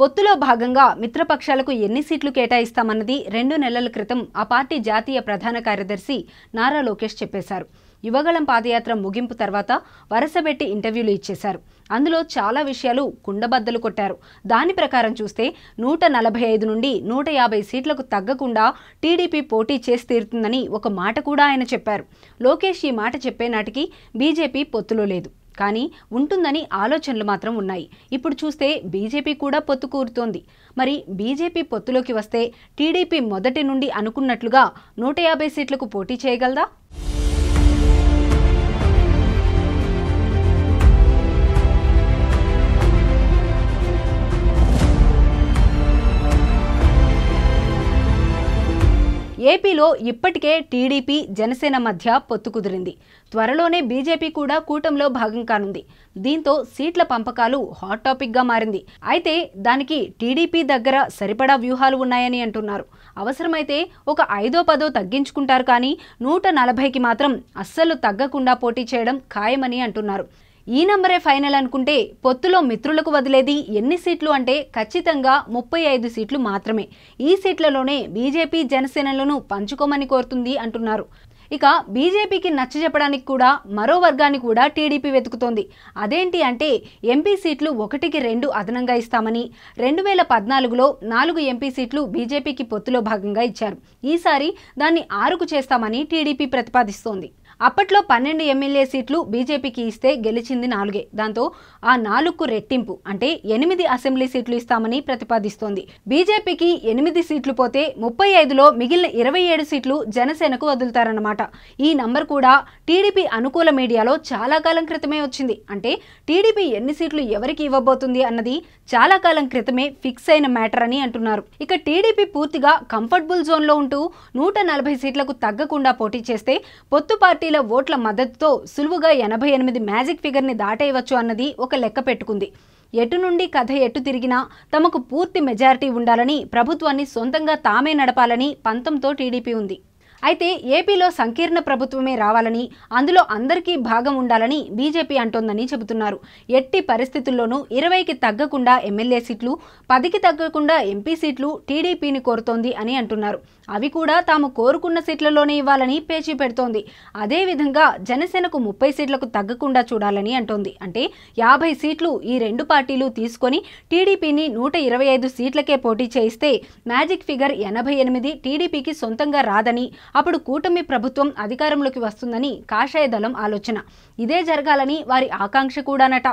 పొత్తులో భాగంగా మిత్రపక్షాలకు ఎన్ని సీట్లు కేటాయిస్తామన్నది 2 నెలల క్రితం ఆ పార్టీ జాతీయ ప్రధాన కార్యదర్శి నారా లోకేష్ చెప్పేశారు. యువగళం పాదయాత్ర ముగింపు తర్వాత వరుసబెట్టి ఇంటర్వ్యూలు ఇచ్చేశారు. అందులో చాలా విషయాలు కుండబద్దలు కొట్టారు. దాని ప్రకారం చూస్తే 145 నుండి 150 సీట్లకు తగ్గకుండా టీడీపీ పోటీ చేసి తీరుతుందని ఒక మాట కూడా ఆయన చెప్పారు. లోకేష్ ఈ మాట చెప్పే నాటికి బీజేపీ పొత్తులో లేదు, కానీ ఉంటుందని ఆలోచనలు మాత్రం ఉన్నాయి. ఇప్పుడు చూస్తే బీజేపీ కూడా పొత్తు కూరుతోంది. మరి బీజేపీ పొత్తులోకి వస్తే టీడీపీ మొదటి నుండి అనుకున్నట్లుగా 150 సీట్లకు పోటీ చేయగలదా? ఏపీలో ఇప్పటికే టీడీపీ జనసేన మధ్య పొత్తు కుదిరింది. త్వరలోనే బీజేపీ కూడా కూటమిలో భాగం కానుంది. దీంతో సీట్ల పంపకాలు హాట్ టాపిక్గా మారింది. అయితే దానికి టీడీపీ దగ్గర సరిపడా వ్యూహాలు ఉన్నాయని అంటున్నారు. అవసరమైతే ఒక 5-10 తగ్గించుకుంటారు, కానీ 140కి మాత్రం అస్సలు తగ్గకుండా పోటీ చేయడం ఖాయమని అంటున్నారు. ఈ నంబరే ఫైనల్ అనుకుంటే పొత్తులో మిత్రులకు వదిలేది ఎన్ని సీట్లు అంటే ఖచ్చితంగా 35 సీట్లు మాత్రమే. ఈ సీట్లలోనే బీజేపీ జనసేనలను పంచుకోమని కోరుతుంది అంటున్నారు. ఇక బీజేపీకి నచ్చజెప్పడానికి కూడా మరో వర్గాన్ని కూడా టీడీపీ వెతుకుతోంది. అదేంటి అంటే ఎంపీ సీట్లు 1కి 2 అదనంగా ఇస్తామని. 2014లో 4 ఎంపీ సీట్లు బీజేపీకి పొత్తులో భాగంగా ఇచ్చారు. ఈసారి దాన్ని 6కు చేస్తామని టీడీపీ ప్రతిపాదిస్తోంది. అప్పట్లో 12 ఎమ్మెల్యే సీట్లు బీజేపీకి ఇస్తే గెలిచింది 4. దాంతో ఆ 4కు రెట్టింపు అంటే 8 అసెంబ్లీ సీట్లు ఇస్తామని ప్రతిపాదిస్తోంది. బీజేపీకి 8 సీట్లు పోతే 35లో మిగిలిన 27 సీట్లు జనసేనకు వదులుతారన్నమాట. ఈ నంబర్ కూడా టీడీపీ అనుకూల మీడియాలో చాలా కాలం క్రితమే వచ్చింది. అంటే టీడీపీ ఎన్ని సీట్లు ఎవరికి ఇవ్వబోతుంది అన్నది చాలా కాలం క్రితమే ఫిక్స్ అయిన మ్యాటర్ అని అంటున్నారు. ఇక టీడీపీ పూర్తిగా కంఫర్టబుల్ జోన్లో ఉంటూ 140 సీట్లకు తగ్గకుండా పోటీ చేస్తే పొత్తు పార్టీల ఓట్ల మద్దతుతో సులువుగా 88 మ్యాజిక్ ఫిగర్ని దాటేయవచ్చు అన్నది ఒక లెక్క పెట్టుకుంది. ఎటు నుండి కథ ఎటు తిరిగినా తమకు పూర్తి మెజారిటీ ఉండాలని, ప్రభుత్వాన్ని సొంతంగా తామే నడపాలని పంతంతో టీడీపీ ఉంది. అయితే ఏపీలో సంకీర్ణ ప్రభుత్వమే రావాలని, అందులో అందరికీ భాగం ఉండాలని బీజేపీ అంటోందని చెబుతున్నారు. ఎట్టి పరిస్థితుల్లోనూ 20కి తగ్గకుండా ఎమ్మెల్యే సీట్లు, 10కి తగ్గకుండా ఎంపీ సీట్లు టీడీపీని కోరుతోంది అని అంటున్నారు. అవి కూడా తాము కోరుకున్న సీట్లలోనే ఇవ్వాలని పేచీ పెడుతోంది. అదేవిధంగా జనసేనకు 30 సీట్లకు తగ్గకుండా చూడాలని అంటోంది. అంటే 50 సీట్లు ఈ రెండు పార్టీలు తీసుకొని టీడీపీని 125 సీట్లకే పోటీ చేయిస్తే మ్యాజిక్ ఫిగర్ 88 టీడీపీకి సొంతంగా రాదని, అప్పుడు కూటమి ప్రభుత్వం అధికారంలోకి వస్తుందని కాషాయ దళం ఆలోచన. ఇదే జరగాలని వారి ఆకాంక్ష కూడానట.